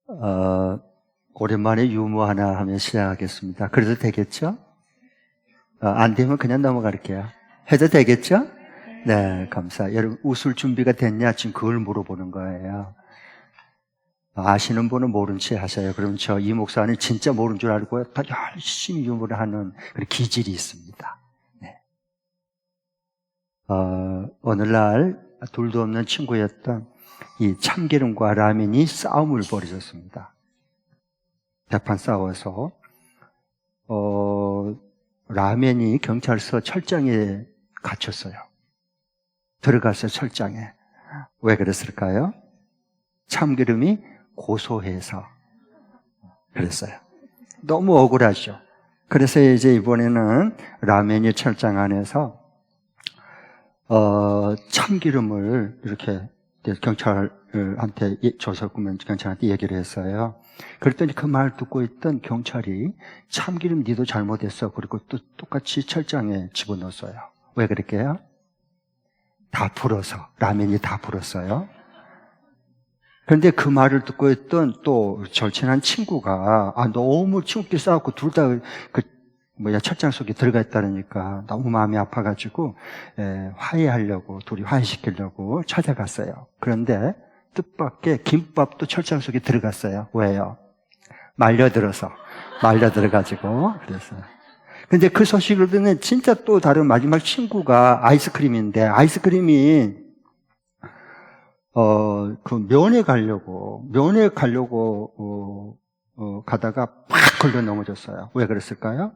어, 오랜만에 유머 하나 하면 시작하겠습니다. 그래도 되겠죠? 안 되면 그냥 넘어갈게요. 해도 되겠죠? 네, 여러분, 웃을 준비가 됐냐? 지금 그걸 물어보는 거예요. 아시는 분은 모른 체 하세요. 그러면 이 목사는 진짜 모른 줄 알고 다 열심히 유머를 하는 그런 기질이 있습니다. 네. 오늘날 둘도 없는 친구였던 이 참기름과 라면이 싸움을 벌이셨습니다. 대판 싸워서 라면이 경찰서 철장에 갇혔어요. 들어갔어요, 철장에. 왜 그랬을까요? 참기름이 고소해서 그랬어요. 너무 억울하죠. 그래서 이제 이번에는 라면이 철장 안에서 참기름을 이렇게 경찰한테 줘서 경찰한테 얘기를 했어요. 그랬더니 그 말 듣고 있던 경찰이 참기름 니도 잘못했어. 그리고 또 똑같이 철장에 집어넣었어요. 왜 그럴게요? 다 불어서. 라면이 다 불었어요. 그런데 그 말을 듣고 있던 또 절친한 친구가 너무 친구끼리 싸웠고 둘 다 철장 속에 들어가 있다니까 너무 마음이 아파가지고 화해하려고 둘이 화해시키려고 찾아갔어요. 그런데 뜻밖의 김밥도 철장 속에 들어갔어요. 왜요? 말려들어가지고 그랬어요. 근데 그 소식을 듣는 진짜 또 다른 마지막 친구가 아이스크림인데 아이스크림이 그 면회 가려고 가다가 팍 걸려 넘어졌어요. 왜 그랬을까요?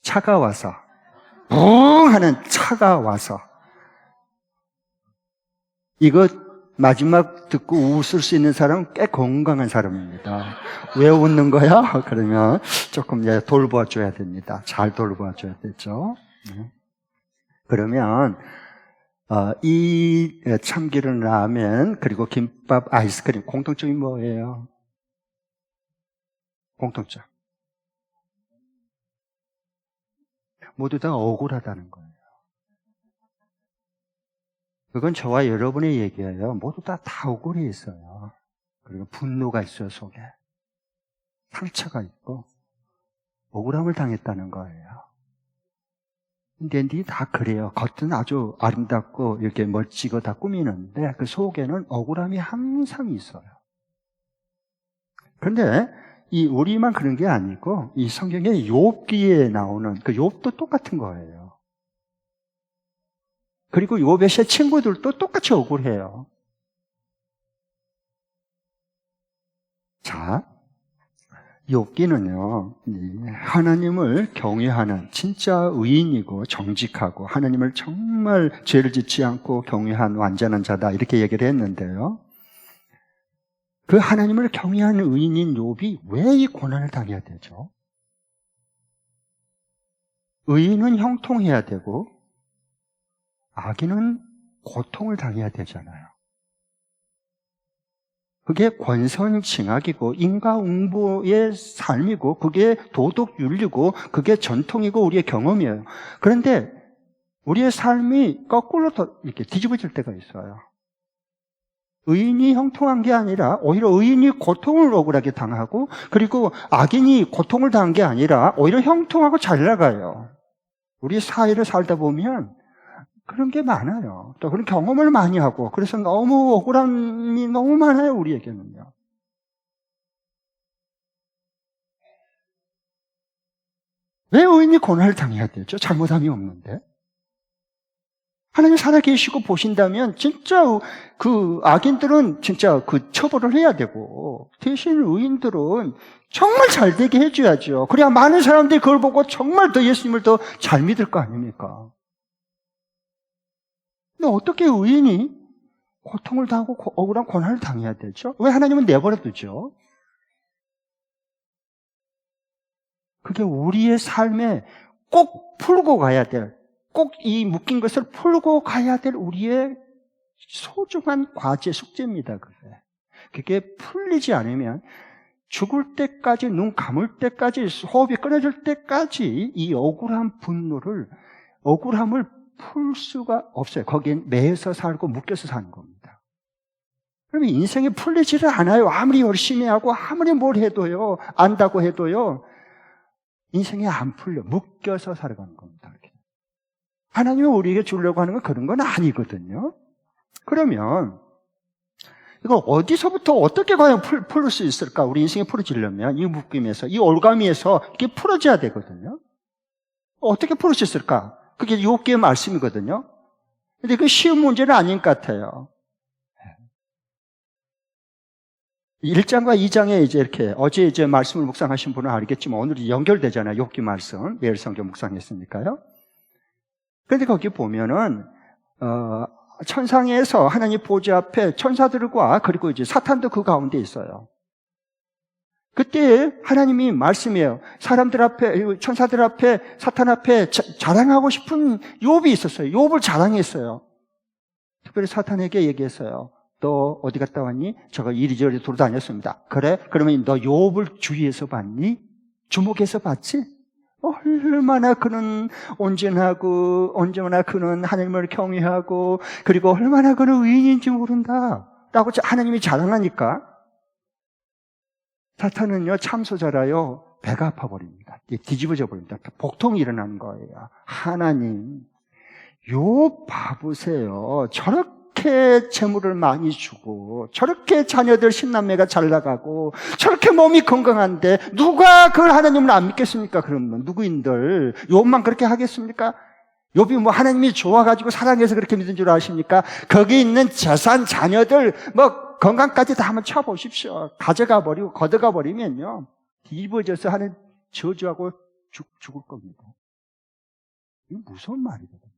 차가 와서 붕 하는 차가 와서. 이거 마지막 듣고 웃을 수 있는 사람은 꽤 건강한 사람입니다. 왜 웃는 거야? 그러면 조금 돌봐줘야 됩니다. 잘 돌봐줘야 되죠. 그러면 이 참기름 라면 그리고 김밥 아이스크림 공통점이 뭐예요? 공통점. 모두 다 억울하다는 거예요. 그건 저와 여러분의 얘기예요. 모두 다 억울해 있어요. 그리고 분노가 있어요, 속에. 상처가 있고 억울함을 당했다는 거예요. 근데 다 그래요. 겉은 아주 아름답고 이렇게 멋지고 다 꾸미는데 그 속에는 억울함이 항상 있어요. 그런데 우리만 그런 게 아니고 이 성경의 욥기에 나오는 그 욥도 똑같은 거예요. 그리고 욥의 세 친구들도 똑같이 억울해요. 자, 욥기는요, 하나님을 경외하는 진짜 의인이고 정직하고 하나님을 정말 죄를 짓지 않고 경외한 완전한 자다 이렇게 얘기를 했는데요. 그 하나님을 경외하는 의인인 욥이 왜 이 고난을 당해야 되죠? 의인은 형통해야 되고 악인은 고통을 당해야 되잖아요. 그게 권선징악이고 인과응보의 삶이고 그게 도덕윤리고 그게 전통이고 우리의 경험이에요. 그런데 우리의 삶이 거꾸로 이렇게 뒤집어질 때가 있어요. 의인이 형통한 게 아니라 오히려 의인이 고통을 억울하게 당하고 그리고 악인이 고통을 당한 게 아니라 오히려 형통하고 잘 나가요. 우리 사회를 살다 보면 그런 게 많아요. 또 그런 경험을 많이 하고 그래서 너무 억울함이 너무 많아요. 우리에게는요. 왜 의인이 고난을 당해야 되죠? 잘못함이 없는데. 하나님 살아계시고 보신다면 진짜 그 악인들은 진짜 그 처벌을 해야 되고 대신 의인들은 정말 잘 되게 해줘야죠. 그래야 많은 사람들이 그걸 보고 정말 더 예수님을 더 잘 믿을 거 아닙니까? 근데 어떻게 의인이 고통을 당하고 억울한 고난을 당해야 되죠? 왜 하나님은 내버려 두죠? 그게 우리의 삶에 꼭 풀고 가야 될, 꼭 이 묶인 것을 풀고 가야 될 우리의 소중한 과제, 숙제입니다. 그게 풀리지 않으면 죽을 때까지, 눈 감을 때까지, 호흡이 끊어질 때까지 이 억울함을 풀 수가 없어요. 거기엔 매여서 살고 묶여서 사는 겁니다. 그러면 인생이 풀리지를 않아요. 아무리 열심히 하고 아무리 뭘 해도요, 안다고 해도요, 인생이 안 풀려. 묶여서 살아가는 겁니다. 이렇게. 하나님이 우리에게 주려고 하는 건 그런 건 아니거든요. 그러면 이거 어디서부터 어떻게 과연 풀 수 있을까? 우리 인생이 풀어지려면 이 묶임에서, 이 올가미에서 이게 풀어져야 되거든요. 어떻게 풀을 수 있을까? 그게 욥기의 말씀이거든요. 근데 그 쉬운 문제는 아닌 것 같아요. 1장과 2장에 이제 어제 말씀을 묵상하신 분은 알겠지만 오늘 연결되잖아요. 욥기 말씀. 매일 성경 묵상했으니까요. 그런데 거기 보면은, 천상에서 하나님 보좌 앞에 천사들과 그리고 이제 사탄도 그 가운데 있어요. 그때 하나님이 말씀이에요. 사람들 앞에, 천사들 앞에, 사탄 앞에 자랑하고 싶은 욥이 있었어요. 욥을 자랑했어요. 특별히 사탄에게 얘기했어요. 너 어디 갔다 왔니? 저가 이리저리 돌아다녔습니다. 그래? 그러면 너 욥을 주위에서 봤니? 주목해서 봤지? 얼마나 그는 온전하고 언제나 그는 하나님을 경외하고 그리고 얼마나 그는 의인인지 모른다 라고 하나님이 자랑하니까 사탄은요 참소자라요 배가 아파버립니다. 뒤집어져 버립니다. 복통이 일어나는 거예요. 하나님 욥 봐보세요. 저렇게 재물을 많이 주고 저렇게 자녀들 10남매가 잘 나가고 저렇게 몸이 건강한데 누가 그걸 하나님을 안 믿겠습니까? 그러면 누구인들 욥만 그렇게 하겠습니까? 욥이 뭐 하나님이 좋아가지고 사랑해서 그렇게 믿은 줄 아십니까? 거기 있는 재산 자녀들 뭐 건강까지 다 한번 쳐보십시오. 가져가 버리고 걷어가 버리면요 뒤집어져서 하는 저주하고 죽을 겁니다. 이거 무서운 말이거든요.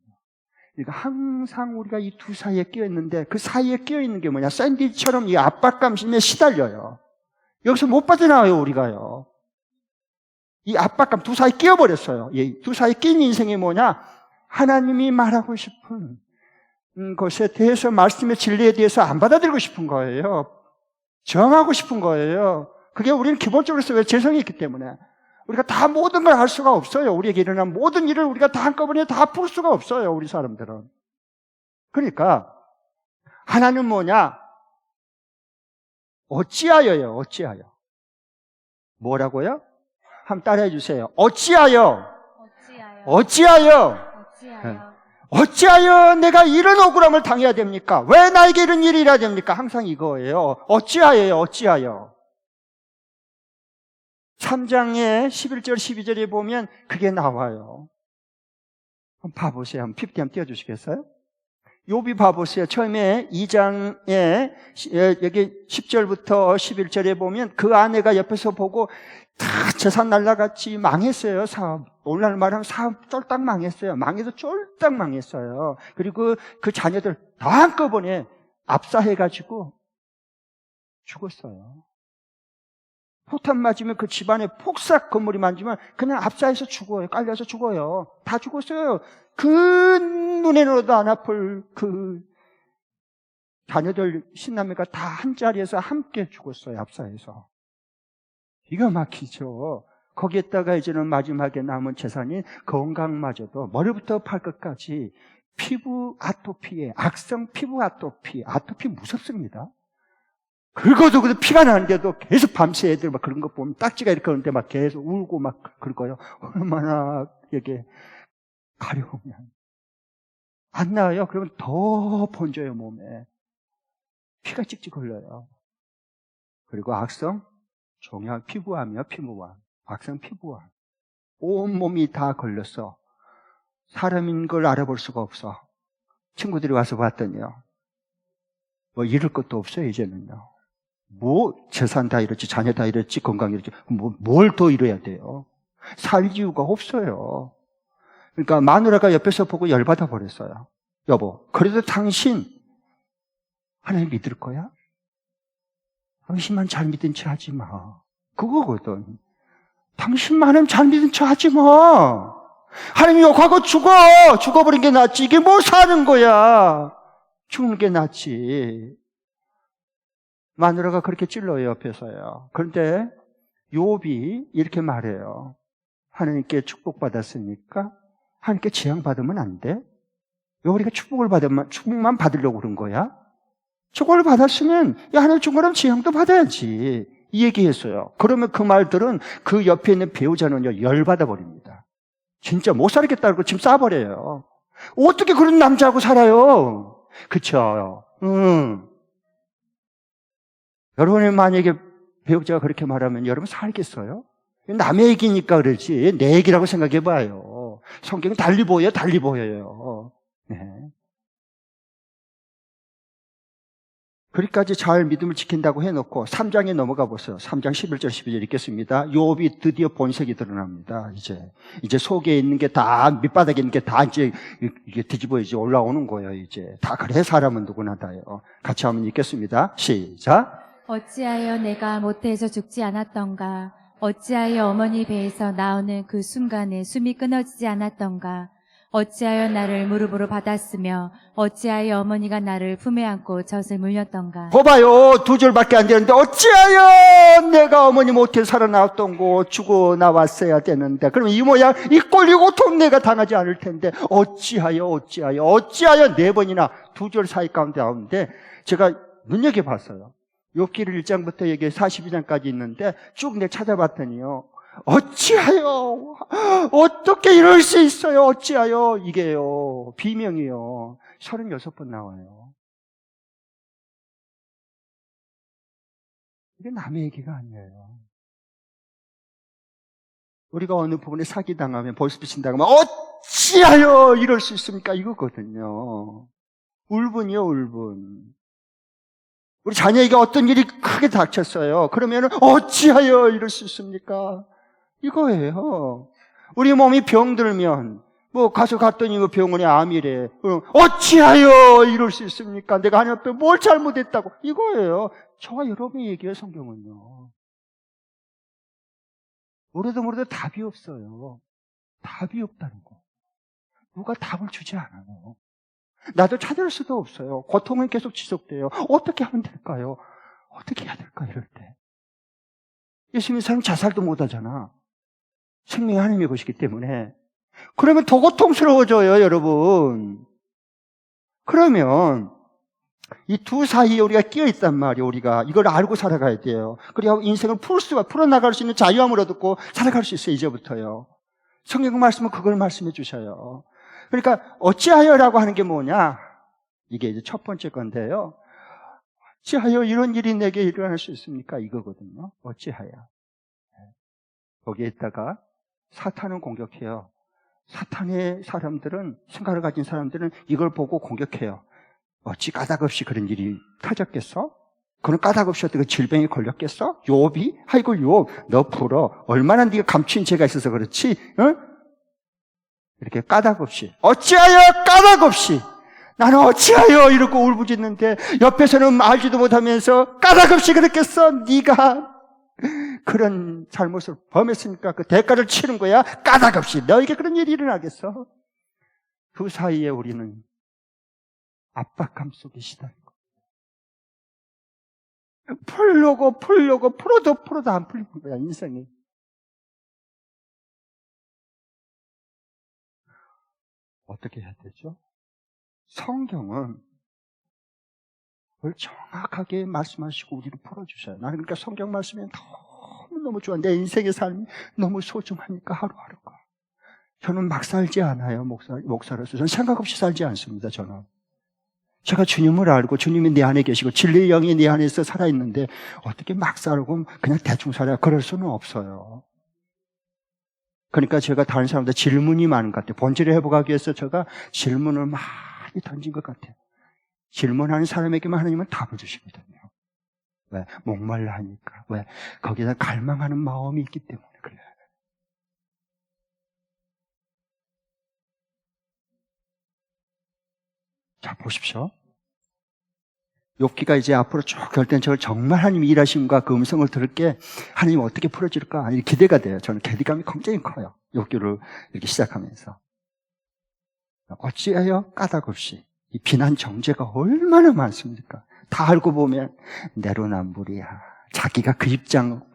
그러니까 항상 우리가 이 두 사이에 끼어 있는데 그 사이에 끼어 있는 게 뭐냐? 샌드위치처럼 이 압박감심에 시달려요. 여기서 못 빠져나와요, 우리가요. 이 압박감 두 사이에 끼어 버렸어요. 이 두 사이에 끼인 인생이 뭐냐? 하나님이 말하고 싶은 것에 대해서 말씀의 진리에 대해서 안 받아들이고 싶은 거예요. 정하고 싶은 거예요. 그게 우리는 기본적으로 왜 재성이 있기 때문에 우리가 다 모든 걸 할 수가 없어요. 우리에게 일어난 모든 일을 우리가 다 한꺼번에 다 풀 수가 없어요. 우리 사람들은. 그러니까 하나는 뭐냐? 어찌하여요. 어찌하여. 뭐라고요? 한번 따라해 주세요. 어찌하여. 어찌하여. 어찌하여 내가 이런 억울함을 당해야 됩니까? 왜 나에게 이런 일이 일어야 됩니까? 항상 이거예요. 어찌하여요. 어찌하여. 3장에 11절 12절에 보면 그게 나와요. 한번 봐보세요. 한번 PPT 한번 띄워주시겠어요? 욥이 봐보세요. 처음에 2장에 여기 10절부터 11절에 보면 그 아내가 옆에서 보고 다 재산 날라갔지 망했어요. 사업. 오늘날 말하면 사업 쫄딱 망했어요. 망해서 쫄딱 망했어요. 그리고 그 자녀들 다 한꺼번에 압사해가지고 죽었어요. 폭탄 맞으면 그 집안에 폭삭 건물이 만지면 그냥 압사해서 죽어요. 깔려서 죽어요. 다 죽었어요. 그 눈에로도 안 아플 그 자녀들 10남매가 다 한 자리에서 함께 죽었어요. 압사해서. 기가 막히죠. 거기에다가 이제는 마지막에 남은 재산인 건강마저도 머리부터 발끝까지 피부 아토피에 악성 피부 아토피 무섭습니다. 긁어도 그래도 피가 나는데도 계속 밤새 애들 막 그런 거 보면 딱지가 이렇게 오는데 막 계속 울고 막 긁어요. 얼마나 이게 가려우면 안 나와요. 그러면 더 번져요. 몸에 피가 찍찍 흘러요. 그리고 악성 종양 피부암이요. 피부암 악성 피부암 온몸이 다 걸렸어. 사람인 걸 알아볼 수가 없어. 친구들이 와서 봤더니요 뭐 잃을 것도 없어요. 이제는요 뭐 재산 다 잃었지, 자녀 다 잃었지, 건강 잃었지, 뭘 더 잃어야 돼요? 살 이유가 없어요. 그러니까 마누라가 옆에서 보고 열받아 버렸어요. 여보, 그래도 당신 하나님 믿을 거야? 당신만 잘 믿은 체 하지 마. 그거거든. 당신만은 잘 믿은 체 하지 마. 하나님 욕하고 죽어버린 게 낫지. 이게 뭐 사는 거야? 죽는 게 낫지. 마누라가 그렇게 찔러요, 옆에서요. 그런데 욥이 이렇게 말해요. 하나님께 축복받았으니까 하나님께 재앙받으면 안 돼? 왜 우리가 축복만 받으려고 그런 거야? 축복을 받았으면 야, 하나님 준 거라면 지형도 받아야지. 이 얘기했어요. 그러면 그 말들은 그 옆에 있는 배우자는요, 열받아 버립니다. 진짜 못 살겠다고 짐 싸버려요. 어떻게 그런 남자하고 살아요? 그쵸? 여러분이 만약에 배우자가 그렇게 말하면 여러분 살겠어요? 남의 얘기니까 그러지 내 얘기라고 생각해봐요. 성경이 달리 보여요. 네. 그리까지 잘 믿음을 지킨다고 해놓고 3장에 넘어가 보세요. 3장 11절 12절 읽겠습니다. 욥이 드디어 본색이 드러납니다. 이제 속에 있는 게 다, 밑바닥에 있는 게 다 이제 이게 뒤집어 이제 올라오는 거예요. 이제 다 그래 사람은 누구나 다요. 같이 한번 읽겠습니다. 시작. 어찌하여 내가 모태에서 죽지 않았던가? 어찌하여 어머니 배에서 나오는 그 순간에 숨이 끊어지지 않았던가? 어찌하여 나를 무릎으로 받았으며 어찌하여 어머니가 나를 품에 안고 젖을 물렸던가? 봐봐요. 2절밖에 안 되는데 어찌하여 내가 어머니 못해 살아나왔던 거 죽어 나왔어야 되는데 그러면 이 모양 이 꼴이 고통 내가 당하지 않을 텐데 어찌하여 4번이나 2절 사이 가운데 나오는데 제가 눈여겨봤어요. 욥기를 1장부터 여기 42장까지 있는데 쭉 내가 찾아봤더니요. 어찌하여 어떻게 이럴 수 있어요? 어찌하여 이게요. 비명이요. 36번 나와요. 이게 남의 얘기가 아니에요. 우리가 어느 부분에 사기당하면 보이스피싱당하면 어찌하여 이럴 수 있습니까? 이거거든요. 울분이요, 울분. 우리 자녀에게 어떤 일이 크게 닥쳤어요. 그러면 어찌하여 이럴 수 있습니까? 이거예요. 우리 몸이 병들면 가서 갔더니 병원에 암이래. 어찌하여 이럴 수 있습니까? 내가 하나님 앞에 뭘 잘못했다고. 이거예요. 저와 여러분이 얘기해요, 성경은요. 모르도 답이 없어요. 답이 없다는 거. 누가 답을 주지 않아요. 나도 찾을 수도 없어요. 고통은 계속 지속돼요. 어떻게 하면 될까요? 어떻게 해야 될까, 이럴 때. 예수 믿는 사람 자살도 못 하잖아. 생명이 하나님의 것이기 때문에. 그러면 더 고통스러워져요, 여러분. 그러면 이 두 사이에 우리가 끼어 있단 말이에요, 우리가. 이걸 알고 살아가야 돼요. 그리고 인생을 풀어나갈 수 있는 자유함을 얻고 살아갈 수 있어요, 이제부터요. 성경 말씀은 그걸 말씀해 주셔요. 그러니까 어찌하여라고 하는 게 뭐냐? 이게 이제 첫 번째 건데요. 어찌하여 이런 일이 내게 일어날 수 있습니까? 이거거든요. 어찌하여. 거기에 있다가 사탄은 공격해요. 사탄의 사람들은, 생각을 가진 사람들은 이걸 보고 공격해요. 어찌 까닭없이 그런 일이 터졌겠어? 그는 까닭없이 어떻게 질병에 걸렸겠어? 욥이? 아이고 욥, 너 풀어. 얼마나 네가 감추인 죄가 있어서 그렇지? 응? 이렇게 까닭없이. 어찌하여 까닭없이. 나는 어찌하여 이러고 울부짖는데 옆에서는 알지도 못하면서 까닭없이 그랬겠어? 네가 그런 잘못을 범했으니까 그 대가를 치는 거야? 까닭없이. 너에게 그런 일이 일어나겠어? 그 사이에 우리는 압박감 속에 시달린 거. 풀려고 풀어도 안 풀리는 거야, 인생이. 어떻게 해야 되죠? 성경은 그걸 정확하게 말씀하시고 우리를 풀어주셔요. 나는 그러니까 성경 말씀이 너무 좋아. 내 인생의 삶이 너무 소중하니까 하루하루가. 저는 막 살지 않아요, 목사로서. 저는 생각 없이 살지 않습니다, 저는. 제가 주님을 알고 주님이 내 안에 계시고 진리의 영이 내 안에서 살아있는데 어떻게 막 살고 그냥 대충 살아요? 그럴 수는 없어요. 그러니까 제가 다른 사람들 질문이 많은 것 같아요. 본질을 회복하기 위해서 제가 질문을 많이 던진 것 같아요. 질문하는 사람에게만 하나님은 답을 주시거든요. 왜? 목말라 하니까. 왜? 거기다 갈망하는 마음이 있기 때문에 그래요. 자, 보십시오. 욥기가 이제 앞으로 쭉 결단적으로 정말 하나님이 일하심과 그 음성을 들을 게 하나님 어떻게 풀어질까 기대가 돼요. 저는 기대감이 굉장히 커요. 욥기를 이렇게 시작하면서. 어찌하여 까닭없이 이 비난 정죄가 얼마나 많습니까? 다 알고 보면 내로남불이야. 자기가 그 입장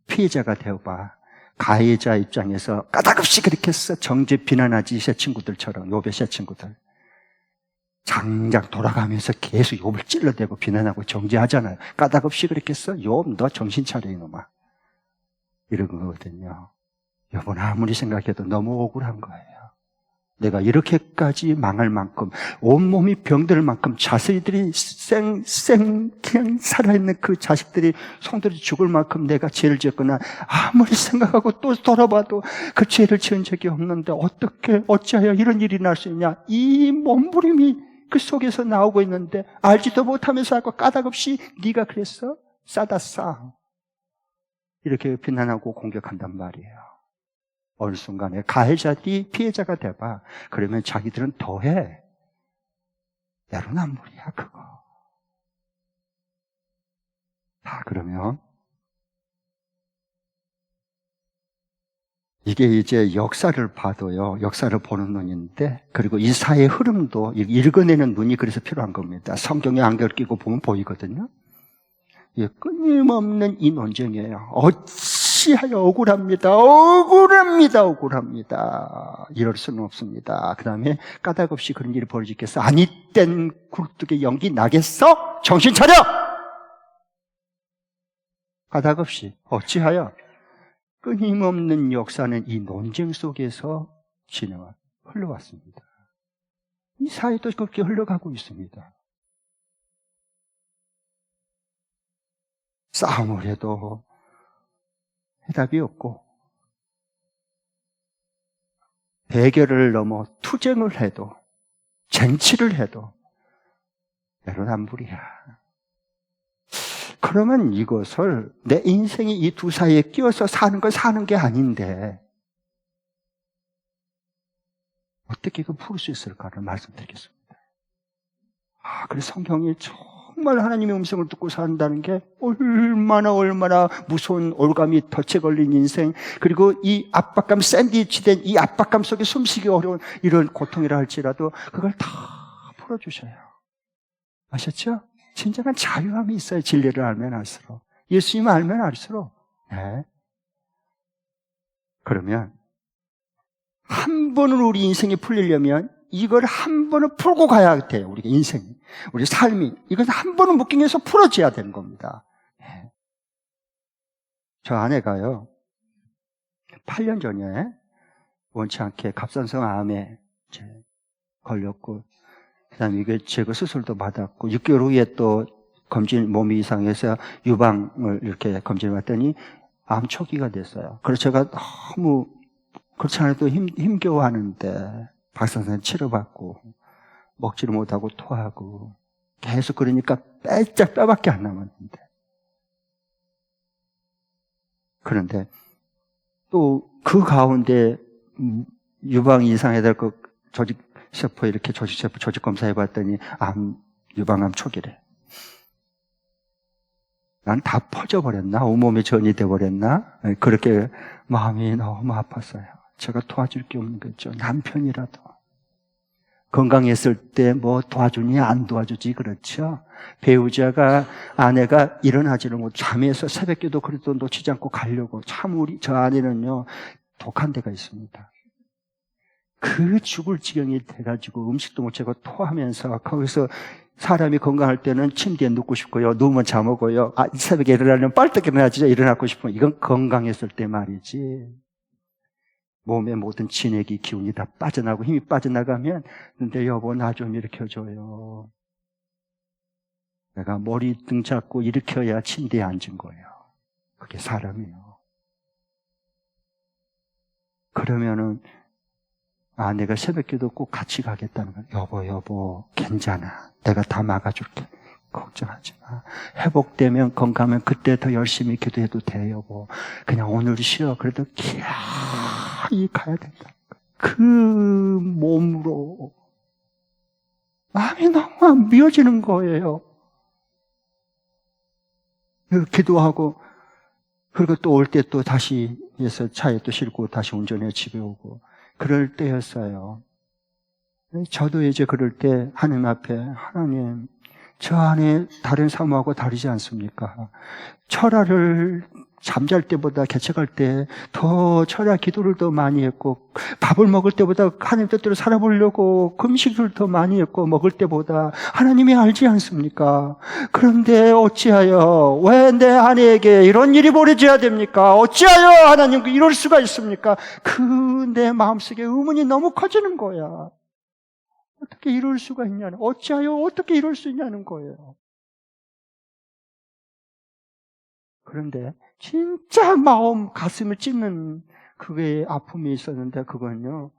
피해자가 되어봐. 가해자 입장에서 까닭없이 그렇게 했어. 정죄 비난하지 새 친구들처럼 욥의 새 친구들. 장장 돌아가면서 계속 욥을 찔러대고 비난하고 정죄하잖아요. 까닭없이 그랬겠어? 욥, 너 정신 차려 이놈아. 이런 거거든요. 욥은 아무리 생각해도 너무 억울한 거예요. 내가 이렇게까지 망할 만큼, 온몸이 병들 만큼 자식들이 그냥 살아있는 그 자식들이 송들이 죽을 만큼 내가 죄를 지었거나 아무리 생각하고 또 돌아봐도 그 죄를 지은 적이 없는데 어찌하여 이런 일이 날 수 있냐. 이 몸부림이 그 속에서 나오고 있는데 알지도 못하면서 하고 까닭없이 네가 그랬어? 싸다 싸. 이렇게 비난하고 공격한단 말이에요. 어느 순간에 가해자들이 피해자가 돼봐. 그러면 자기들은 더해. 내로남불이야 그거. 자, 그러면 이게 이제 역사를 봐도요. 역사를 보는 눈인데, 그리고 이 사회의 흐름도 읽어내는 눈이 그래서 필요한 겁니다. 성경에 안경 끼고 보면 보이거든요. 예, 끊임없는 이 논쟁이에요. 어찌하여 억울합니다. 이럴 수는 없습니다. 그 다음에 까닭없이 그런 일이 벌어지겠어? 아니 땐 굴뚝에 연기 나겠어? 정신 차려! 까닭없이 어찌하여? 끊임없는 역사는 이 논쟁 속에서 흘러왔습니다. 이 사회도 그렇게 흘러가고 있습니다. 싸움을 해도 해답이 없고, 대결을 넘어 투쟁을 해도, 쟁취를 해도 내로남불이야. 그러면 이것을 내 인생이 이 두 사이에 끼어서 사는 게 아닌데 어떻게 이거 풀 수 있을까를 말씀드리겠습니다. 그래서 성경이 정말 하나님의 음성을 듣고 산다는 게 얼마나 무서운 올감이 덫에 걸린 인생, 그리고 이 압박감, 샌드위치된 이 압박감 속에 숨쉬기 어려운 이런 고통이라 할지라도 그걸 다 풀어주셔요. 아셨죠? 진정한 자유함이 있어요. 진리를 알면 알수록, 예수님 알면 알수록. 네. 그러면 한 번은 우리 인생이 풀리려면 이걸 한 번은 풀고 가야 돼요. 우리가 인생이, 우리 삶이 이걸 한 번은 묶임에서 풀어져야 되는 겁니다. 네. 저 아내가요 8년 전에 원치 않게 갑상선 암에 걸렸고, 그 다음에 이게 제거 수술도 받았고, 6개월 후에 또 몸이 이상해서 유방을 이렇게 검진을 받더니 암 초기가 됐어요. 그래서 제가 너무 그렇지 않아도 힘겨워하는데 박상선 치료받고 먹지를 못하고 토하고 계속 그러니까 빼짝 뼈밖에 안 남았는데, 그런데 또 그 가운데 유방 이상해야 될 그 조직세포 이렇게 조직세포 조직 검사해 봤더니 유방암 초기래. 난 다 퍼져버렸나? 온몸에 전이 돼버렸나? 그렇게 마음이 너무 아팠어요. 제가 도와줄 게 없는 거죠. 남편이라도 건강했을 때 뭐 도와주니 안 도와주지, 그렇죠? 배우자가, 아내가 일어나지를 못, 잠에서 새벽기도 그래도 놓치지 않고 가려고. 참 저 아내는요 독한 데가 있습니다. 그 죽을 지경이 돼가지고 음식도 못 채고 토하면서, 거기서 사람이 건강할 때는 침대에 눕고 싶고요, 누우면 잠오고요, 새벽에 일어나려면 빨리 일어나지, 일어나고 싶으면. 이건 건강했을 때 말이지. 몸의 모든 진액이, 기운이 다 빠져나가고 힘이 빠져나가면, 근데 여보 나 좀 일으켜줘요. 내가 머리 등 잡고 일으켜야 침대에 앉은 거예요. 그게 사람이에요. 그러면은 내가 새벽기도 꼭 같이 가겠다는 거예요. 여보 괜찮아, 내가 다 막아줄게, 걱정하지 마. 회복되면, 건강하면 그때 더 열심히 기도해도 돼 여보. 그냥 오늘 쉬어. 그래도 기어이 가야 된다. 그 몸으로 마음이 너무 안 미어지는 거예요. 기도하고, 그리고 또 올 때 또 다시 해서 차에 또 싣고 다시 운전해 집에 오고 그럴 때였어요. 저도 이제 그럴 때 하나님 앞에, 하나님 저 안에 다른 사모하고 다르지 않습니까? 철화를 잠잘 때보다 개척할 때 더 철야 기도를 더 많이 했고, 밥을 먹을 때보다 하나님 뜻대로 살아보려고 금식을 더 많이 했고, 먹을 때보다 하나님이 알지 않습니까? 그런데 어찌하여 왜 내 아내에게 이런 일이 벌어져야 됩니까? 어찌하여 하나님 이럴 수가 있습니까? 그 내 마음속에 의문이 너무 커지는 거야. 어떻게 이럴 수가 있냐는, 어찌하여 어떻게 이럴 수 있냐는 거예요. 그런데 진짜 마음 가슴을 찢는 그게 아픔이 있었는데, 그건요,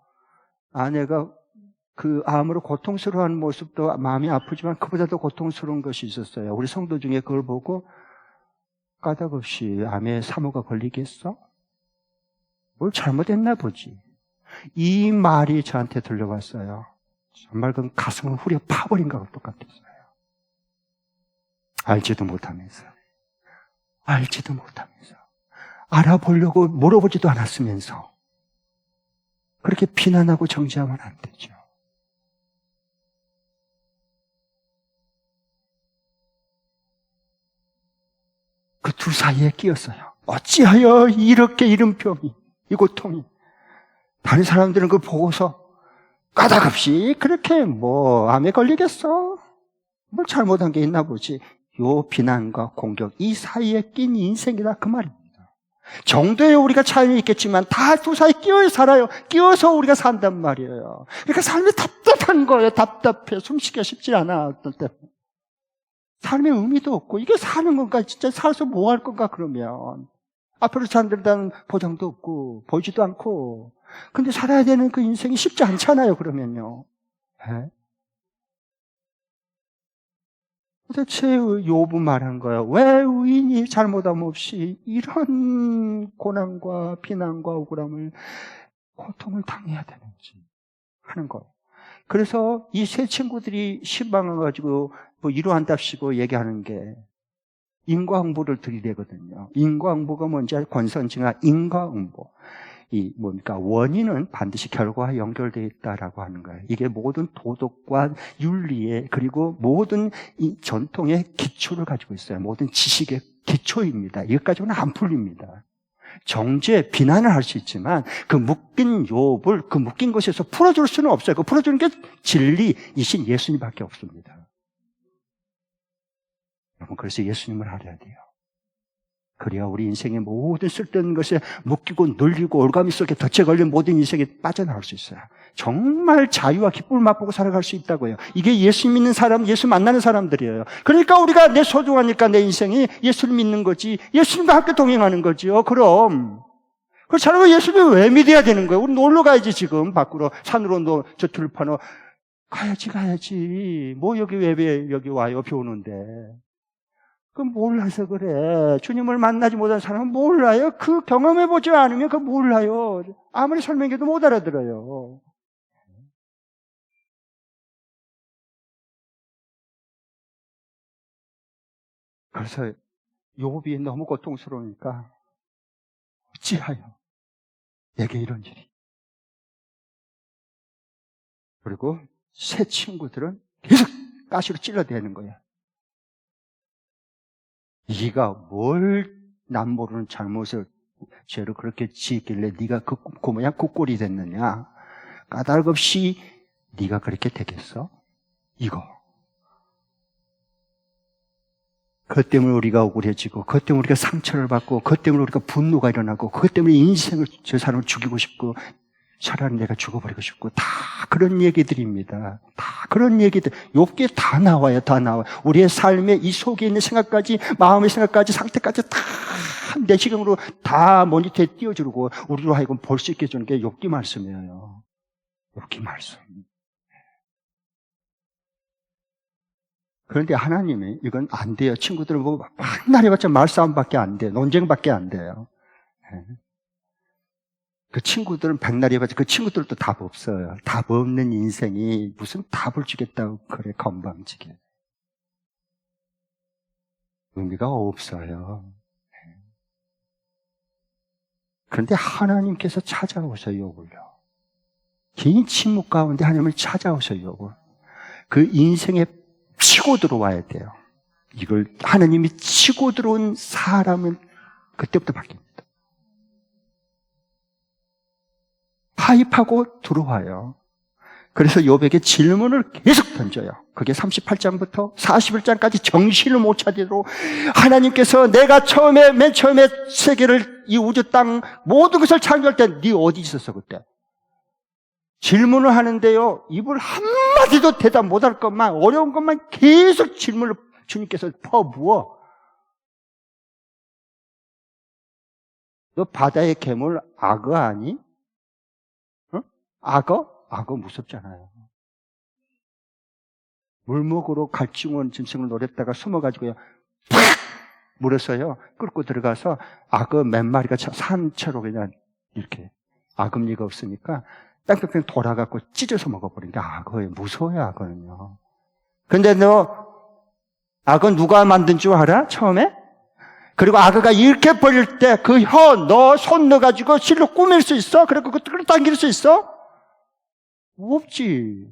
아내가 그 암으로 고통스러워하는 모습도 마음이 아프지만 그보다 더 고통스러운 것이 있었어요. 우리 성도 중에 그걸 보고 까닭없이 암에 사모가 걸리겠어? 뭘 잘못했나 보지. 이 말이 저한테 들려왔어요. 정말 그 가슴을 후려 파버린 것과 똑같았어요. 알지도 못하면서, 알아보려고 물어보지도 않았으면서 그렇게 비난하고 정죄하면 안 되죠. 그 두 사이에 끼었어요. 어찌하여 이렇게 이런 병이, 이 고통이. 다른 사람들은 그걸 보고서 까닭없이 그렇게 암에 걸리겠어? 뭘 잘못한 게 있나 보지. 요 비난과 공격, 이 사이에 낀 인생이다, 그 말입니다. 정도의 우리가 차이는 있겠지만 다 두 사이에 끼어 살아요. 끼어서 우리가 산단 말이에요. 그러니까 삶이 답답한 거예요. 답답해. 숨쉬기가 쉽지 않아, 어떤 때. 삶의 의미도 없고, 이게 사는 건가? 진짜 살아서 뭐 할 건가, 그러면. 앞으로 사람들에 대한 보장도 없고, 보이지도 않고. 근데 살아야 되는 그 인생이 쉽지 않잖아요, 그러면요. 네? 도대체 욥은 말한 거예요. 왜 의인이 잘못함 없이 이런 고난과 비난과 억울함을, 고통을 당해야 되는지 하는 거예요. 그래서 이 세 친구들이 신방해가지고 이러한답시고 얘기하는 게 인과응보를 들이대거든요. 인과응보가 뭔지 권선징악 인과응보. 이 뭡니까? 원인은 반드시 결과와 연결되어 있다라고 하는 거예요. 이게 모든 도덕과 윤리에, 그리고 모든 이 전통의 기초를 가지고 있어요. 모든 지식의 기초입니다. 이것까지는 안 풀립니다. 정죄, 비난을 할 수 있지만 그 묶인 욥을 그 묶인 것에서 풀어줄 수는 없어요. 그 풀어주는 게 진리이신 예수님밖에 없습니다. 여러분, 그래서 예수님을 알아야 돼요. 그래야 우리 인생의 모든 쓸데없는 것에 묶이고 눌리고 올가미 속에 덫에 걸린 모든 인생에 빠져나올 수 있어요. 정말 자유와 기쁨을 맛보고 살아갈 수 있다고요. 이게 예수 믿는 사람, 예수 만나는 사람들이에요. 그러니까 우리가 내 소중하니까 내 인생이 예수를 믿는 거지, 예수님과 함께 동행하는 거지요. 그럼 차라리 예수님을 왜 믿어야 되는 거예요? 우리 놀러 가야지. 지금 밖으로 산으로 저 들판으로 가야지. 뭐 여기 왜 여기 와요? 비 오는데. 그건 몰라서 그래. 주님을 만나지 못한 사람은 몰라요. 그 경험해보지 않으면 그 몰라요. 아무리 설명해도 못 알아들어요. 그래서 욥이 너무 고통스러우니까 어찌하여 내게 이런 일이. 그리고 새 친구들은 계속 가시로 찔러대는 거야. 네가 뭘 남 모르는 잘못을, 죄를 그렇게 지었길래 네가 그 모양 그 꼴이 됐느냐. 까닭없이 네가 그렇게 되겠어? 이거. 그것 때문에 우리가 억울해지고, 그것 때문에 우리가 상처를 받고, 그것 때문에 우리가 분노가 일어나고, 그것 때문에 인생을, 저 사람을 죽이고 싶고, 차라리 내가 죽어버리고 싶고, 다 그런 얘기들입니다. 다 그런 얘기들. 욥기에 다 나와요. 다 나와요. 우리의 삶의 이 속에 있는 생각까지, 마음의 생각까지, 상태까지 다 내시경으로 다 모니터에 띄워주고, 우리로 하여금 볼 수 있게 해주는 게 욥기 말씀이에요. 욥기 말씀. 그런데 하나님이 이건 안 돼요. 친구들은 뭐 맨날 해봤자 말싸움밖에 안 돼요. 논쟁밖에 안 돼요. 그 친구들은 백날 해봤자 그 친구들도 답 없어요. 답 없는 인생이 무슨 답을 주겠다고 그래, 건방지게. 의미가 없어요. 그런데 하나님께서 찾아오셔요, 욥을요. 긴 침묵 가운데 하나님을 찾아오셔요, 욥을. 그 인생에 치고 들어와야 돼요. 이걸 하나님이 치고 들어온 사람은 그때부터 바뀝니다. 파입하고 들어와요. 그래서 욥에게 질문을 계속 던져요. 그게 38장부터 41장까지 정신을 못 차리도록 하나님께서 내가 맨 처음에 세계를, 이 우주 땅 모든 것을 창조할 때 네 어디 있었어 그때? 질문을 하는데요, 입을 한마디도 대답 못할 것만, 어려운 것만 계속 질문을 주님께서 퍼부어. 너 바다의 괴물 악어 아니? 어? 악어? 악어 무섭잖아요. 물먹으로 갈증원 짐승을 노렸다가 숨어가지고요, 팍! 물었어요. 끌고 들어가서 악어 몇 마리가 산채로 그냥 이렇게, 아금니가 없으니까 땅땅땅 돌아가고 찢어서 먹어버린 게 악어예요. 무서워요, 악어는요. 근데 너 악어 누가 만든 줄 알아? 처음에? 그리고 악어가 이렇게 벌릴 때 그 너 손 넣어가지고 실로 꾸밀 수 있어? 그리고 그 끌어당길 수 있어? 없지.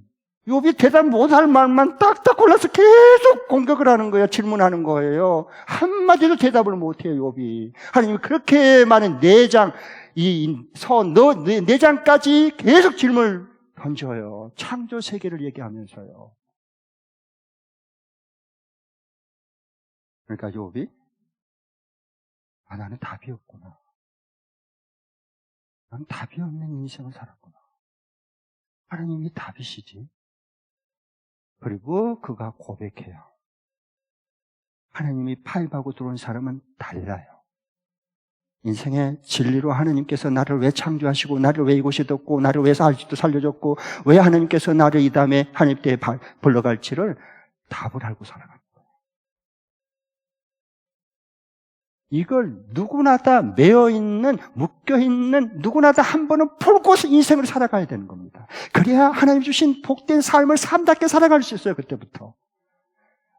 욥이 대답 못할 말만 딱딱 골라서 계속 공격을 하는 거예요. 질문하는 거예요. 한마디도 대답을 못해요, 욥이. 하나님이 그렇게 많은 4장, 네 장까지 계속 질문을 던져요. 창조 세계를 얘기하면서요. 그러니까 욥이, 나는 답이 없구나. 난 답이 없는 인생을 살았구나. 하나님이 답이시지. 그리고 그가 고백해요. 하나님이 파입하고 들어온 사람은 달라요. 인생의 진리로 하나님께서 나를 왜 창조하시고, 나를 왜 이곳에 뒀고, 나를 왜 아직도 살려줬고, 왜 하나님께서 나를 이 다음에 하나님 때에 불러갈지를 답을 알고 살아갑니다. 이걸 누구나 다 매여있는, 묶여있는, 누구나 다 한 번은 풀고 인생을 살아가야 되는 겁니다. 그래야 하나님 주신 복된 삶을 삶답게 살아갈 수 있어요, 그때부터.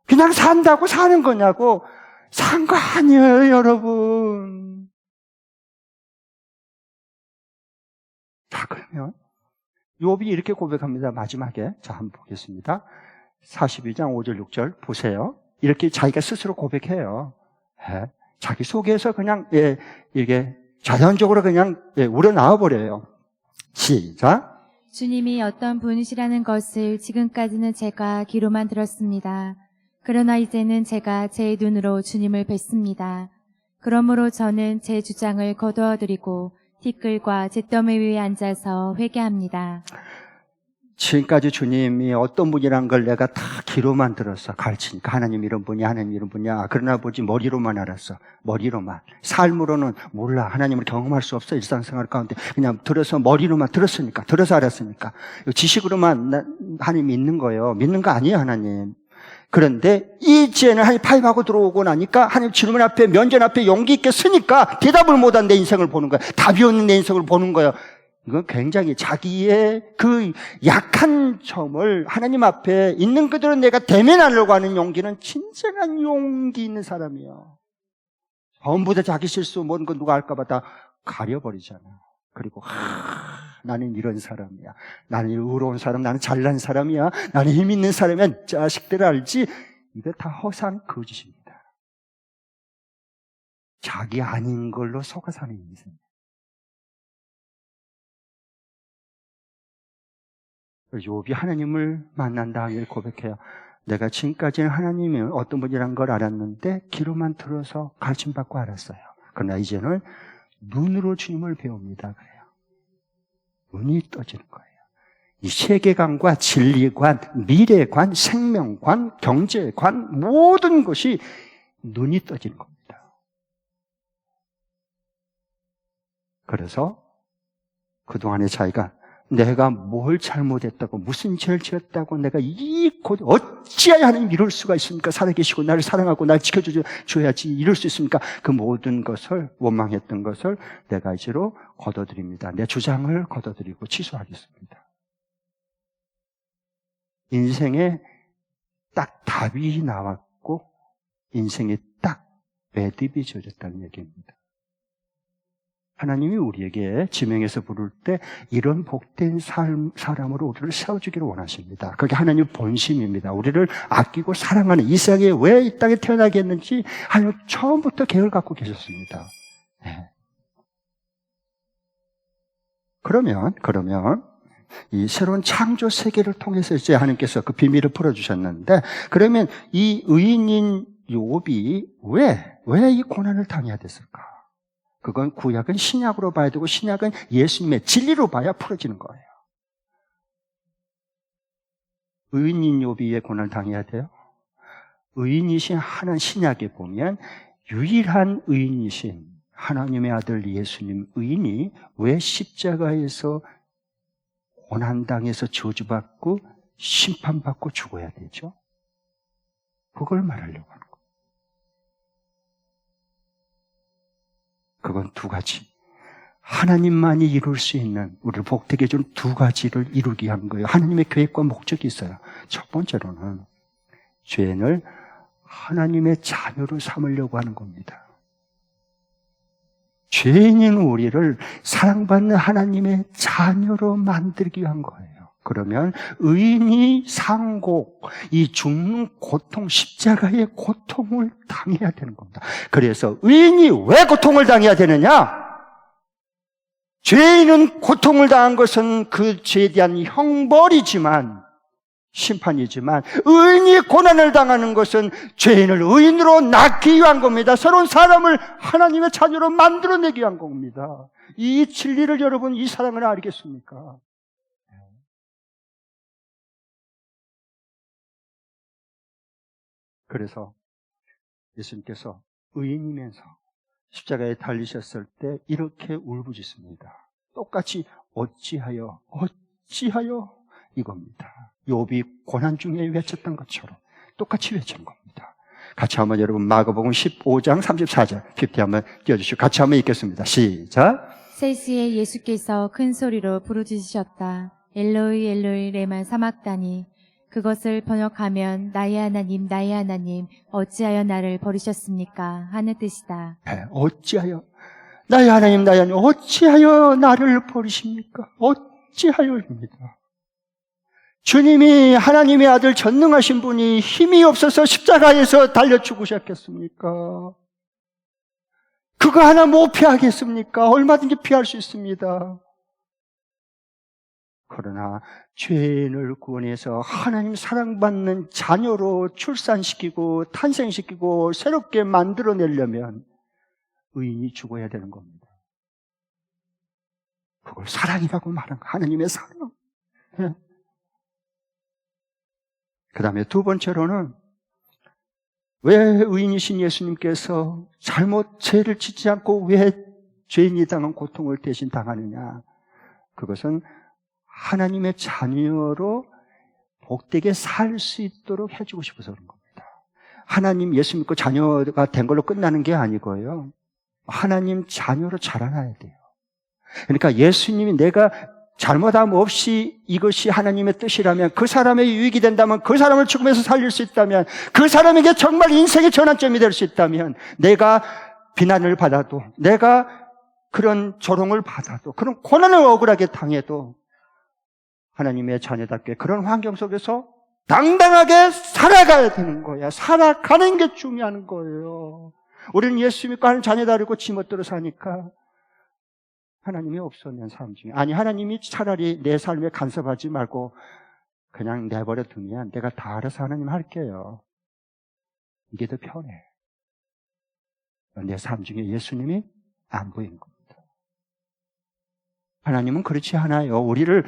그냥 산다고 사는 거냐고? 산 거 아니에요, 여러분. 자, 그러면 욥이 이렇게 고백합니다, 마지막에. 자, 한번 보겠습니다. 42장 5절 6절 보세요. 이렇게 자기가 스스로 고백해요. 자기 속에서 그냥 이게 자연적으로 그냥 우러나와 버려요. 시작. 주님이 어떤 분이시라는 것을 지금까지는 제가 귀로만 들었습니다. 그러나 이제는 제가 제 눈으로 주님을 뵙습니다. 그러므로 저는 제 주장을 거두어드리고 티끌과 잿더미 위에 앉아서 회개합니다. 지금까지 주님이 어떤 분이란 걸 내가 다 귀로만 들었어. 가르치니까 하나님 이런 분이야, 하나님 이런 분이야. 그러나 보지 머리로만 알았어. 머리로만. 삶으로는 몰라. 하나님을 경험할 수 없어. 일상생활 가운데 그냥 들어서 머리로만 들었으니까, 들어서 알았으니까. 지식으로만 하나님이 있는 거예요. 믿는 거 아니에요, 하나님. 그런데 이제는 하나님 파입하고 들어오고 나니까 하나님 질문 앞에, 면전 앞에 용기 있게 서니까 대답을 못한 내 인생을 보는 거야. 답이 없는 내 인생을 보는 거예요. 이건 굉장히 자기의 그 약한 점을 하나님 앞에 있는 그대로 내가 대면하려고 하는 용기는 진정한 용기 있는 사람이에요. 전부 다 자기 실수 모든 거 누가 알까 봐 다 가려버리잖아. 그리고 나는 이런 사람이야. 나는 의로운 사람, 나는 잘난 사람이야. 나는 힘 있는 사람이야. 자식들 알지? 이거 다 허상 거짓입니다. 자기 아닌 걸로 속아 사는 인생. 욥이 하나님을 만난 다음에 고백해요. 내가 지금까지는 하나님이 어떤 분이란 걸 알았는데 귀로만 들어서 가르침받고 알았어요. 그러나 이제는 눈으로 주님을 배웁니다. 그래요. 눈이 떠지는 거예요. 이 세계관과 진리관, 미래관, 생명관, 경제관 모든 것이 눈이 떠지는 겁니다. 그래서 그동안의 자기가 내가 뭘 잘못했다고, 무슨 죄를 지었다고, 내가 어찌하여 하나님 이럴 수가 있습니까? 살아계시고 나를 사랑하고 나를 지켜줘야지 이럴 수 있습니까? 그 모든 것을, 원망했던 것을 내가 이제로 걷어드립니다. 내 주장을 걷어드리고 취소하겠습니다. 인생에 딱 답이 나왔고 인생에 딱 매듭이 지어졌다는 얘기입니다. 하나님이 우리에게 지명해서 부를 때 이런 복된 사람으로 우리를 세워주기를 원하십니다. 그게 하나님의 본심입니다. 우리를 아끼고 사랑하는 이 세상에 왜 이 땅에 태어나게 했는지 하나님 처음부터 계획을 갖고 계셨습니다. 네. 그러면 이 새로운 창조 세계를 통해서 이제 하나님께서 그 비밀을 풀어주셨는데, 그러면 이 의인인 욥이 왜 이 고난을 당해야 됐을까? 그건 구약은 신약으로 봐야 되고 신약은 예수님의 진리로 봐야 풀어지는 거예요. 의인인 욥이 왜 고난을 당해야 돼요? 의인이신 하나님, 신약에 보면 유일한 의인이신 하나님의 아들 예수님 의인이 왜 십자가에서 고난당해서 저주받고 심판받고 죽어야 되죠? 그걸 말하려고 하는 거예요. 그건 두 가지. 하나님만이 이룰 수 있는, 우리를 복되게 해준 두 가지를 이루기 위한 거예요. 하나님의 계획과 목적이 있어요. 첫 번째로는 죄인을 하나님의 자녀로 삼으려고 하는 겁니다. 죄인인 우리를 사랑받는 하나님의 자녀로 만들기 위한 거예요. 그러면 의인이 상곡, 이 죽는 고통, 십자가의 고통을 당해야 되는 겁니다. 그래서 의인이 왜 고통을 당해야 되느냐? 죄인은 고통을 당한 것은 그 죄에 대한 형벌이지만, 심판이지만, 의인이 고난을 당하는 것은 죄인을 의인으로 낳기 위한 겁니다. 새로운 사람을 하나님의 자녀로 만들어내기 위한 겁니다. 이 진리를 여러분, 이 사랑을 알겠습니까? 그래서 예수님께서 의인이면서 십자가에 달리셨을 때 이렇게 울부짖습니다. 똑같이 어찌하여 이겁니다. 욥이 고난 중에 외쳤던 것처럼 똑같이 외친 겁니다. 같이 한번 여러분 마가복음 15장 34절 50 한번 띄워주시고 같이 한번 읽겠습니다. 시작. 셋시에 예수께서 큰 소리로 부르짖으셨다. 엘로이 엘로이 레마 사막다니. 그것을 번역하면 나의 하나님 어찌하여 나를 버리셨습니까? 하는 뜻이다. 네, 어찌하여 나의 하나님 어찌하여 나를 버리십니까? 어찌하여입니다. 주님이 하나님의 아들 전능하신 분이 힘이 없어서 십자가에서 달려 죽으셨겠습니까? 그거 하나 못 피하겠습니까? 얼마든지 피할 수 있습니다. 그러나 죄인을 구원해서 하나님 사랑받는 자녀로 출산시키고 탄생시키고 새롭게 만들어내려면 의인이 죽어야 되는 겁니다. 그걸 사랑이라고 말하는 거예요. 하나님의 사랑. 네. 그 다음에 두 번째로는 왜 의인이신 예수님께서 죄를 짓지 않고 왜 죄인이 당한 고통을 대신 당하느냐? 그것은 하나님의 자녀로 복되게 살 수 있도록 해주고 싶어서 그런 겁니다. 하나님 예수 믿고 자녀가 된 걸로 끝나는 게 아니고요. 하나님 자녀로 자라나야 돼요. 그러니까 예수님이 내가 잘못함 없이 이것이 하나님의 뜻이라면, 그 사람의 유익이 된다면, 그 사람을 죽음에서 살릴 수 있다면, 그 사람에게 정말 인생의 전환점이 될 수 있다면, 내가 비난을 받아도, 내가 그런 조롱을 받아도, 그런 고난을 억울하게 당해도 하나님의 자녀답게 그런 환경 속에서 당당하게 살아가야 되는 거야. 살아가는 게 중요한 거예요. 우리는 예수 믿고 하나님 자녀다 그러고 지멋대로 사니까 하나님이 없었는 사람 중에, 아니 하나님이 차라리 내 삶에 간섭하지 말고 그냥 내버려 두면 내가 다 알아서 하나님 할게요. 이게 더 편해. 내 삶 중에 예수님이 안 보인 겁니다. 하나님은 그렇지 않아요. 우리를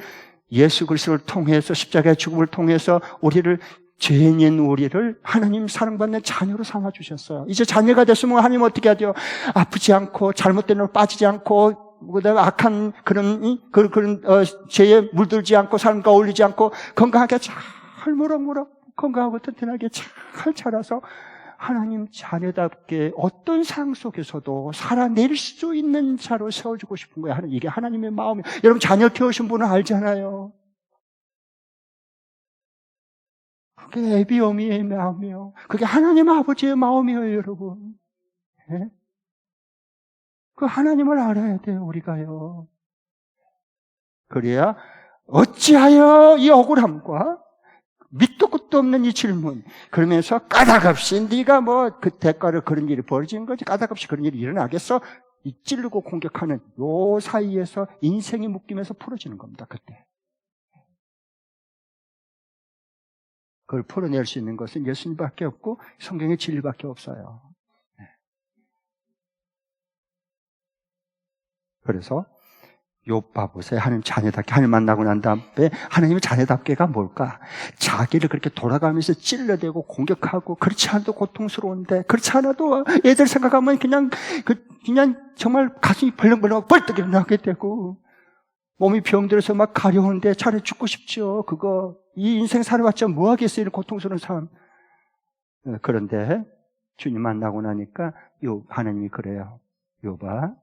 예수 그리스도를 통해서, 십자가의 죽음을 통해서 우리를, 죄인인 우리를 하나님 사랑받는 자녀로 삼아주셨어요. 이제 자녀가 됐으면 하나님 어떻게 하죠? 아프지 않고 잘못된 걸 빠지지 않고 그다음에 악한 그런 죄에 물들지 않고 삶과 어울리지 않고 건강하게 잘 무럭무럭 건강하고 튼튼하게 잘 자라서 하나님 자녀답게 어떤 상황 속에서도 살아낼 수 있는 자로 세워주고 싶은 거예요. 이게 하나님의 마음이에요. 여러분 자녀 키우신 분은 알잖아요. 그게 에비오미의 마음이에요. 그게 하나님 아버지의 마음이에요, 여러분. 네? 그 하나님을 알아야 돼요, 우리가요. 그래야 어찌하여 이 억울함과 밑도 끝도 없는 이 질문, 그러면서 까닭없이 네가 뭐 그 대가로 그런 일이 벌어진 거지, 까닭없이 그런 일이 일어나겠어? 이 찌르고 공격하는 요 사이에서 인생이 묶이면서 풀어지는 겁니다. 그때. 그걸 풀어낼 수 있는 것은 예수님밖에 없고 성경의 진리밖에 없어요. 그래서 욥 봐보세요. 하나님 자녀답게, 하나님 만나고 난 다음에 하나님의 자녀답게가 뭘까? 자기를 그렇게 돌아가면서 찔러대고 공격하고, 그렇지 않아도 고통스러운데, 그렇지 않아도 애들 생각하면 그냥 정말 가슴이 벌렁벌렁 벌떡 일어나게 되고, 몸이 병들어서 막 가려우는데 차라리 죽고 싶죠. 이 인생 살아봤자 뭐 하겠어요? 이런 고통스러운 삶. 그런데 주님 만나고 나니까 하나님이 그래요. 욥아,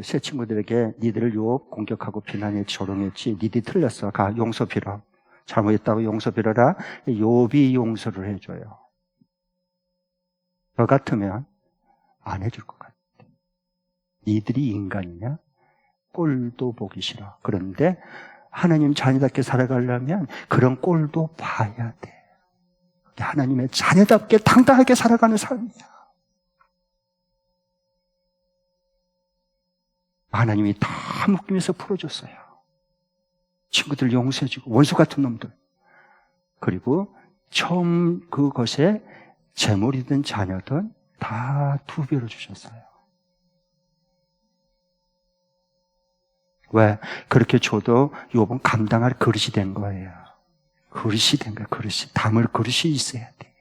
새 친구들에게 니들을 욥 공격하고 비난했지, 조롱했지, 니들이 틀렸어. 가 용서 빌어. 잘못했다고 용서 빌어라. 욥이 용서를 해줘요. 너 같으면 안 해줄 것 같아. 니들이 인간이냐? 꼴도 보기 싫어. 그런데 하나님 자녀답게 살아가려면 그런 꼴도 봐야 돼. 하나님의 자녀답게 당당하게 살아가는 삶이야. 하나님이 다 묶이면서 풀어줬어요. 친구들 용서해주고, 원수 같은 놈들. 그리고 처음 그것에 재물이든 자녀든 다 2배로 주셨어요. 왜? 그렇게 줘도 욥은 감당할 그릇이 된 거예요. 그릇이 된 거예요. 그릇이. 담을 그릇이 있어야 돼.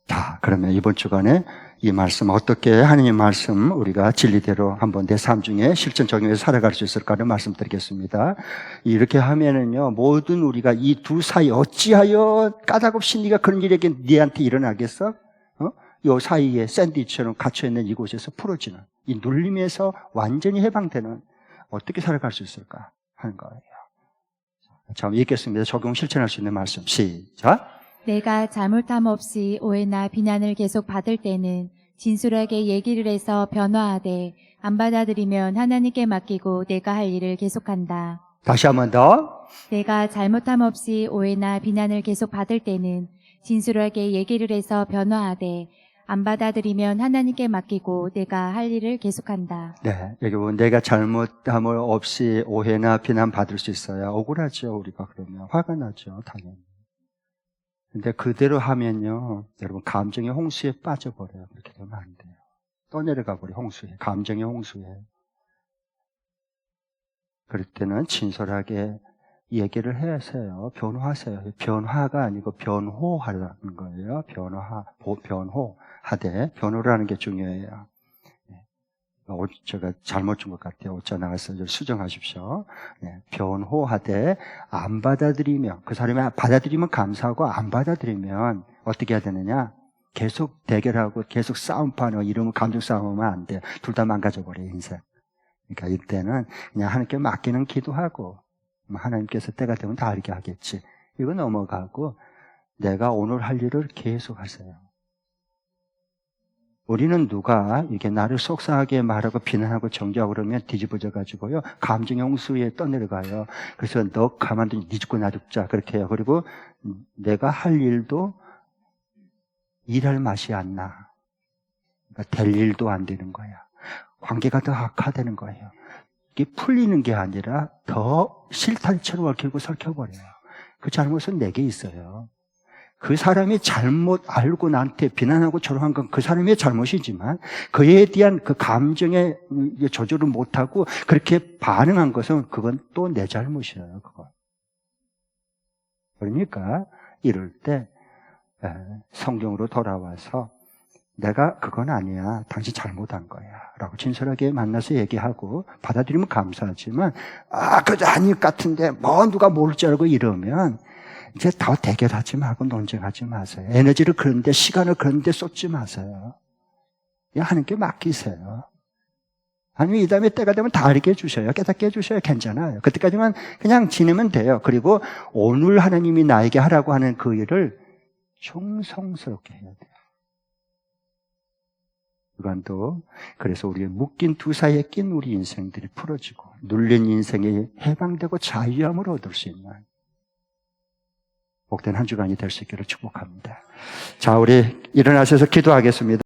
자, 그러면 이번 주간에 이 말씀, 어떻게 하나님 말씀 우리가 진리대로 한번 내 삶 중에 실천 적용해서 살아갈 수 있을까를 말씀드리겠습니다. 이렇게 하면은요, 모든 우리가 이 두 사이 어찌하여 까닭없이 네가 그런 일이 네한테 일어나겠어? 이 사이에 샌드위치처럼 갇혀있는 이곳에서 풀어지는, 이 눌림에서 완전히 해방되는, 어떻게 살아갈 수 있을까 하는 거예요. 자, 읽겠습니다. 적용 실천할 수 있는 말씀. 시작. 내가 잘못함 없이 오해나 비난을 계속 받을 때는 진솔하게 얘기를 해서 변화하되 안 받아들이면 하나님께 맡기고 내가 할 일을 계속한다. 다시 한 번 더. 내가 잘못함 없이 오해나 비난을 계속 받을 때는 진솔하게 얘기를 해서 변화하되 안 받아들이면 하나님께 맡기고 내가 할 일을 계속한다. 네, 여기 보면 내가 잘못함을 없이 오해나 비난 받을 수 있어요. 억울하죠, 우리가 그러면. 화가 나죠, 당연히. 근데 그대로 하면요, 여러분, 감정의 홍수에 빠져버려요. 그렇게 되면 안 돼요. 떠내려가 버려, 홍수에. 감정의 홍수에. 그럴 때는 진솔하게 얘기를 하세요. 변호하세요. 변화가 아니고 변호하라는 거예요. 변호하되, 변호를 하는 게 중요해요. 제가 잘못 준 것 같아요. 오자 나가서 수정하십시오. 네, 변호하되 안 받아들이면, 그 사람이 받아들이면 감사하고 안 받아들이면 어떻게 해야 되느냐? 계속 대결하고 계속 싸움판을 이러면 감정 싸움하면 안 돼. 둘 다 망가져버려, 인생. 그러니까 이때는 그냥 하나님께 맡기는 기도하고, 하나님께서 때가 되면 다 알게 하겠지. 이거 넘어가고 내가 오늘 할 일을 계속 하세요. 우리는 누가 이게 나를 속상하게 말하고 비난하고 정죄하고 그러면 뒤집어져 가지고요, 감정의 홍수에 떠내려가요. 그래서 너 가만두니 네 죽고 나 죽자 그렇게 해요. 그리고 내가 할 일도 일할 맛이 안 나. 그러니까 될 일도 안 되는 거야. 관계가 더 악화되는 거예요. 이게 풀리는 게 아니라 더 실타래처럼 얽히고 설켜버려요. 그 잘못은 내게 있어요. 그 사람이 잘못 알고 나한테 비난하고 조롱한 건 그 사람의 잘못이지만 그에 대한 그 감정에 조절을 못하고 그렇게 반응한 것은 그건 또 내 잘못이에요. 그거. 그러니까 이럴 때 성경으로 돌아와서 내가 그건 아니야. 당신 잘못한 거야. 라고 진솔하게 만나서 얘기하고 받아들이면 감사하지만 그저 아닐 것 같은데 누가 모를 줄 알고 이러면 이제 더 대결하지 말고 논쟁하지 마세요. 에너지를 그런데, 시간을 그런데 쏟지 마세요. 하나님께 맡기세요. 아니면 이 다음에 때가 되면 다 알게 해주셔요. 깨닫게 해주셔요. 괜찮아요. 그때까지만 그냥 지내면 돼요. 그리고 오늘 하나님이 나에게 하라고 하는 그 일을 충성스럽게 해야 돼요. 그간도 그래서 우리의 묶인 두 사이에 낀 우리 인생들이 풀어지고 눌린 인생이 해방되고 자유함을 얻을 수 있는 복된 한 주간이 될 수 있기를 축복합니다. 자, 우리 일어나셔서 기도하겠습니다.